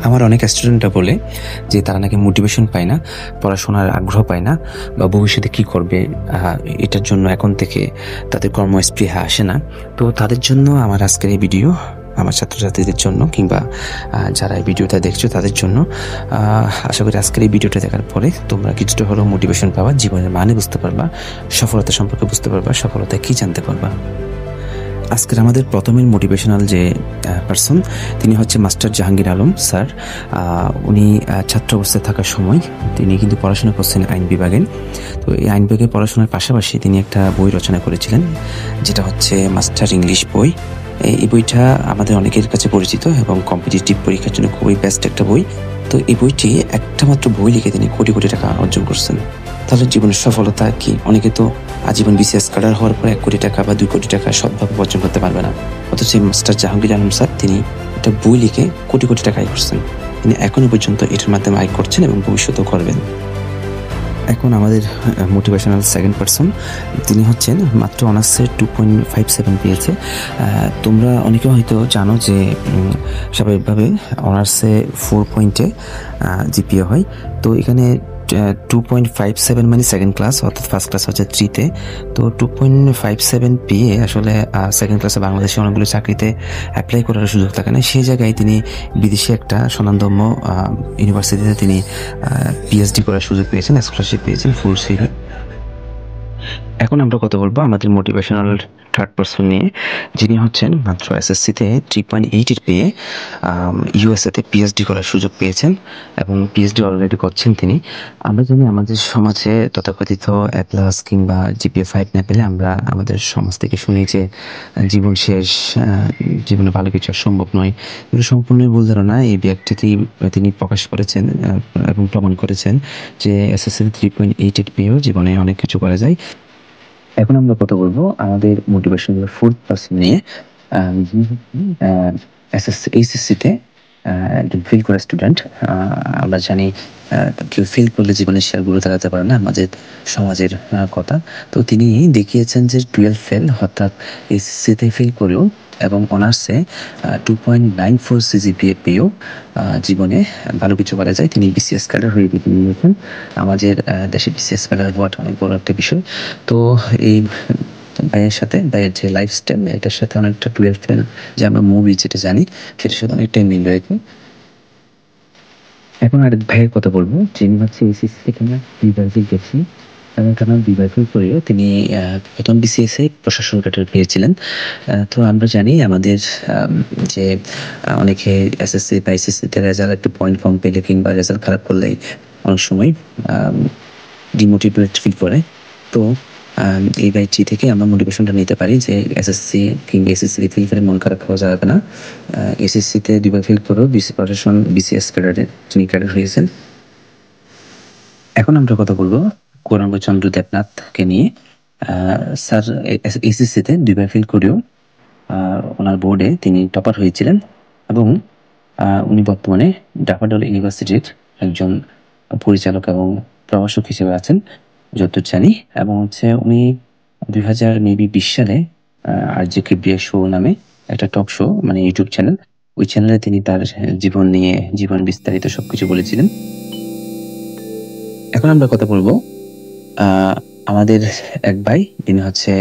আমার অনেক স্টুডেন্টরা বলে যে তারা নাকি মোটিভেশন পায় না, পড়াশোনার আগ্রহ পায় না, বা ভবিষ্যতে কি করবে এটার জন্য এখন থেকে তাদের কর্মস্পৃহা আসে না। তো তাদের জন্য আমার আজকের এই ভিডিও, আমার ছাত্রছাত্রীদের জন্য কিংবা যারা এই ভিডিওটা দেখছো তাদের জন্য। আশা করি আজকের এই ভিডিওটা দেখার পরে তোমরা কিছুটা হলেও মোটিভেশন পাবা, জীবনের মানে বুঝতে পারবা, সফলতা সম্পর্কে বুঝতে পারবা, সফলতা কি জানতে পারবা। আজকের আমাদের প্রথমের মোটিভেশনাল যে পার্সন, তিনি হচ্ছে মাস্টার জাহাঙ্গীর আলম স্যার। উনি ছাত্র অবস্থায় থাকার সময় তিনি কিন্তু পড়াশোনা করছেন আইন বিভাগে। তো এই আইন বিভাগে পড়াশোনার পাশাপাশি তিনি একটা বই রচনা করেছিলেন, যেটা হচ্ছে মাস্টার ইংলিশ বই। এই বইটা আমাদের অনেকের কাছে পরিচিত এবং কম্পিটিটিভ পরীক্ষার জন্য খুবই বেস্ট একটা বই। তো এই বইটি একটা মাত্র বই লিখে তিনি কোটি কোটি টাকা অর্জন করছেন। তাহলে জীবনের সফলতা কি? অনেকে তো আজীবন বিসিএস ক্যাডার হওয়ার পর 1 কোটি টাকা বা 2 কোটি টাকা সৎভাবে অর্জন করতে পারবে না, অথচ মাস্টার জাহাঙ্গীর আলম স্যার তিনি একটা বই লিখে কোটি কোটি টাকা আয় করছেন। তিনি এখনো পর্যন্ত এটার মাধ্যমে আয় করছেন এবং ভবিষ্যতেও করবেন। এখন আমাদের মোটিভেশনাল সেকেন্ড পার্সন, তিনি হচ্ছেন মাত্র অনার্সে 2.57 পেয়েছে। তোমরা অনেকে হয়তো জানো যে স্বাভাবিকভাবে অনার্সে 4 পয়েন্টে জিপিএ হয়। তো এখানে 2.57 মানে সেকেন্ড ক্লাস, অর্থাৎ ফার্স্ট ক্লাস হচ্ছে 3-তে। তো 2.57 পেয়ে আসলে সেকেন্ড ক্লাসে বাংলাদেশে অনেকগুলো চাকরিতে অ্যাপ্লাই করার সুযোগ থাকে না। সেই জায়গায় তিনি বিদেশে একটা স্বনামধন্য ইউনিভার্সিটিতে তিনি পিএইচডি করার সুযোগ পেয়েছেন, স্কলারশিপ পেয়েছেন ফুল ফ্রি। এখন আমরা কথা বলবো আমাদের মোটিভেশনাল থার্ড পার্সন নিয়ে, যিনি হচ্ছেন মাত্র এসএসসিতে 3.8 পেয়ে ইউএসএতে পিএইচডি করার সুযোগ পেয়েছেন এবং পিএইচডি অলরেডি করছেন তিনি। আমরা জানি আমাদের সমাজে তথাকথিত A+ কিংবা জিপিএ 5 না পেলে আমরা আমাদের সমাজ থেকে শুনি যে জীবন শেষ, জীবনে ভালো কিছু সম্ভব নয়। কিন্তু সম্পূর্ণই ভুল ধারণা। এই ব্যক্তিটি তিনি প্রকাশ করেছেন এবং প্রমাণ করেছেন যে এসএসসিতে 3.88 পেয়েও জীবনে অনেক কিছু করা যায়। এখন আমরা কথা বলবো আমাদের মোটিভেশনাল ফোর্থ পার্সন নিয়ে, এইচএসসিতে একজন ফেল করা স্টুডেন্ট। আমরা জানি কেউ ফেল করলে জীবনে সে আর গুরু দাঁড়াতে পারে না, আমাদের সমাজের কথা। তো তিনি দেখিয়েছেন যে 12 ফেল, অর্থাৎ এইচএসসিতে ফেল করেও এবং অনার্সে 2.94 সিজিপিএ পেয়েও জীবনে ভালো কিছু করা যায়। তিনি বিসিএস ক্যাডার হয়ে নিয়েছেন। আমাদের দেশে বিসিএস ক্যাডার হওয়াটা অনেক বড় একটা বিষয়। তো এই ভাইয়ের সাথে, ভাইয়ের যে লাইফস্টাইল, এটার সাথে অনেকটা 12 ফেল যে আমরা মুভি যেটা জানি সেটার সাথে অনেকটাই মিল রয়েছে। এখন আরেক ভাইয়ের কথা বলবো, যিনি হচ্ছে এইচএসসি থেকে বিভাগে গেছি কারণ বিভাগে করেও তিনি প্রথম বিসিএসে প্রশাসন ক্যাডার পেয়েছিলেন। তো আমরা জানি আমাদের যে অনেকে এসএসসি বা এইচএসসিতে রেজাল্ট একটু পয়েন্ট কম পেলে কিংবা রেজাল্ট খারাপ করলে অনেক সময় ডিমোটিভেট ফিল করে। তো এই বাইকটি থেকে আমরা মোটিভেশনটা নিতে পারি যে এসএসসি কিংবা এসএসসি ফিল করে মন খারাপ করা যাবে না। এসএসসিতে 2বার ফিল করেও প্রশাসন বিসিএস ক্যাডারে তিনি ক্যাডার হয়েছেন। এখন আমরা কথা বলবো গৌরাঙ্গচন্দ্র দেবনাথকে নিয়ে। স্যার এসএসসিতে 2বার ফেল করেও ওনার বোর্ডে তিনি টপার হয়েছিলেন এবং উনি বর্তমানে ডাফাডল ইউনিভার্সিটির একজন পরিচালক এবং প্রভাষক হিসেবে আছেন যতদূর জানি। এবং হচ্ছে উনি 2020 সালে RJKBS শো নামে একটা টক শো, মানে ইউটিউব চ্যানেল, ওই চ্যানেলে তিনি তার জীবন নিয়ে, জীবন বিস্তারিত সবকিছু বলেছিলেন। এখন আমরা কথা বলবো আমাদের এক ভাই, যিনি হচ্ছে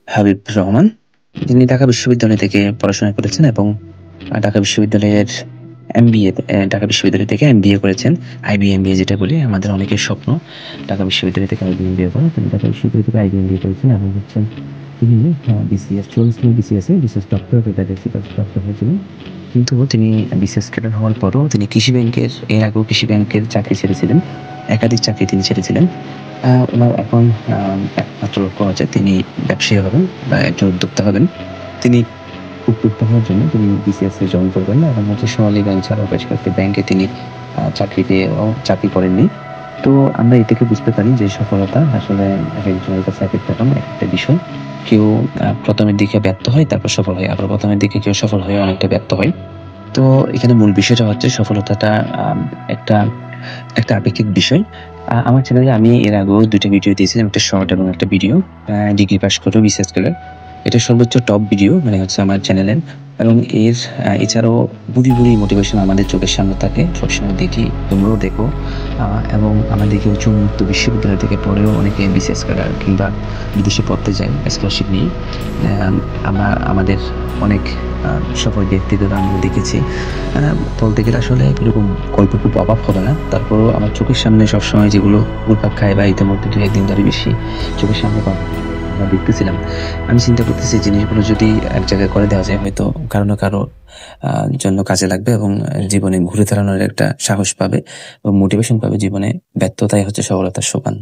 হাবিব রহমান। তিনি ঢাকা বিশ্ববিদ্যালয় থেকে পড়াশোনা করেছেন এবং ঢাকা বিশ্ববিদ্যালয়ের ঢাকা বিশ্ববিদ্যালয় থেকে এমবিএ করেছেন। আইবিএমবিএ যেটা বলি, আমাদের অনেকের স্বপ্ন ঢাকা বিশ্ববিদ্যালয় থেকে আইবিএমবিএ করা। তিনি ঢাকা বিশ্ববিদ্যালয় থেকে আইবিএমবিএ করেছেন এবং হচ্ছেন তিনি বিসিএস বিসিএস ডক্টর হয়েছিলেন। কিন্তু তিনি বিসিএস ক্যাডার হওয়ার পরও তিনি এর আগেও কৃষি ব্যাংকের চাকরি ছেড়েছিলেন, একাধিক চাকরি তিনি ছেড়েছিলেন। ওনার এখন একমাত্র লক্ষ্য হচ্ছে তিনি ব্যবসায়ী হবেন বা একজন উদ্যোক্তা হবেন। তিনি উদ্যোক্তা হওয়ার জন্য তিনি বিসিএস এ জয়েন করবেন না এবং হচ্ছে সোনালী ব্যাংক ছাড়াও বেশ কয়েকটি ব্যাংকে তিনি চাকরি করেননি। তো আমরা এ থেকে বুঝতে পারি যে সফলতা আসলে একজনের কাছে এক একটা একটা বিষয়। কেউ প্রথমের দিকে ব্যর্থ হয়, তারপর সফল হয়, আবার প্রথমের দিকে কেউ সফল হয়ে অনেকটা ব্যর্থ হয়। তো এখানে মূল বিষয়টা হচ্ছে সফলতাটা একটা আপেক্ষিক বিষয়। আমার চ্যানেলে আমি এর আগেও 2টা ভিডিও দিয়েছিলাম, একটা শর্ট এবং একটা ভিডিও। ডিগ্রি পাস করে বিসিএস ক্যাডার, এটা সর্বোচ্চ টপ ভিডিও, মানে হচ্ছে আমার চ্যানেলের এবং এছাড়াও বুড়ি মোটিভেশন আমাদের চোখের সামনে থাকে, সবসময় দেখি, তোমরাও দেখো। এবং আমাদেরকে উন্মুক্ত বিশ্ববিদ্যালয় থেকে পড়েও অনেকে বিসিএস ক্যাডার কিংবা বিদেশে পড়তে যায় স্কলারশিপ নিয়ে। আমাদের অনেক সফল ব্যক্তিদের আমরা দেখেছি। বলতে গেলে আসলে এরকম গল্প খুব অভাব হবে না, তারপরও আমার চোখের সামনে সবসময় যেগুলো ঘুরপাক খায় বা ইতিমধ্যে 2-1 দিন ধরে বেশি চোখের সামনে দেখতেছিলাম, আমি চিন্তা করতেছি জিনিসগুলো যদি এক জায়গায় করে দেওয়া যায়, হয়তো কারো না কারো জন্য কাজে লাগবে এবং জীবনে ঘুরে দাঁড়ানোর একটা সাহস পাবে এবং মোটিভেশন পাবে। জীবনে ব্যর্থতাই হচ্ছে সফলতার সোপান।